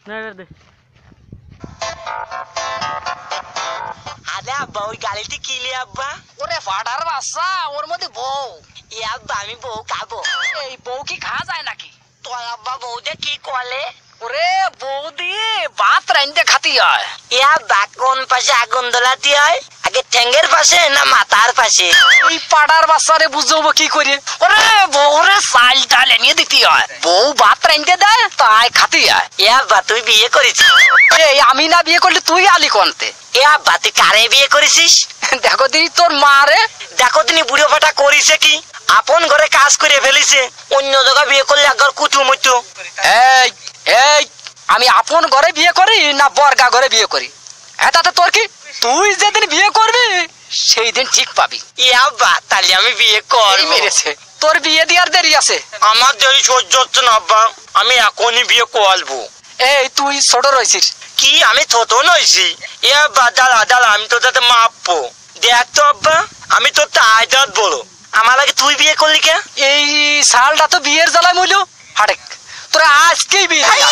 দে আরে আব্বা ওই গাড়িটি কিলে আব্বা? ওরে ফাটার বাচ্চা, ওর মধ্যে বউ। এ আব্বা আমি বউ খাবো। এই বউ কি খাওয়া যায় নাকি? তোর আব্বা বউদে কি কলে? ওরে বউ দিয়ে ভাত রাইন্দে খাতি হয়। এ আব্বা কোন পাশে আগুন দোলাতে হয়? আগে ঠ্যাঙ্গের পাশে না মাথার পাশে? ওই পাড়ার বাচ্চারে বুঝবো কি করে? ওরে বউরে চাল ডাল এনে দিতে হয়, বউ ভাত রাইন্দে দেয় তাই খাতি হয়। এ আব্বা তুই বিয়ে করেছিস? এই আমি না বিয়ে করলে তুই আলি কোনতে? এ আব্বা তুই কারে বিয়ে করেছিস? দেখো দিদি তোর মা রে। দেখো তিনি বুড়ো ফাটা করিছে কি, আপন ঘরে কাজ করে ফেলিছে, অন্য জায়গায় বিয়ে করলে একবার কুটু মুটু। এই এই আমি আপন ঘরে বিয়ে করি না বর্গা ঘরে বিয়ে করি? এটাতে তোর কি? তুই যেদিন বিয়ে করবি সেই দিন ঠিক পাবি। এ আব্বা তাহলে আমি বিয়ে এই করবো। মেরেছে, তোর বিয়ে দেওয়ার দেরি আছে। আমার দেরি সহ্য হচ্ছে না আব্বা, আমি এখনই বিয়ে করবো। এই তুই ছোট রয়েছিস। কি আমি ছোট নইছি? এ আব্বা দাঁড়া দাঁড়া, আমি তো তাতে মাপবো। দেখ তো আব্বা, আমি তো তাই দাঁত বড়, আমার আগে তুই বিয়ে করলি কে? এই সালটা তো বিয়ের জ্বালায় মইল হাটেক, তোরা আজকেই বিয়ে দিবি।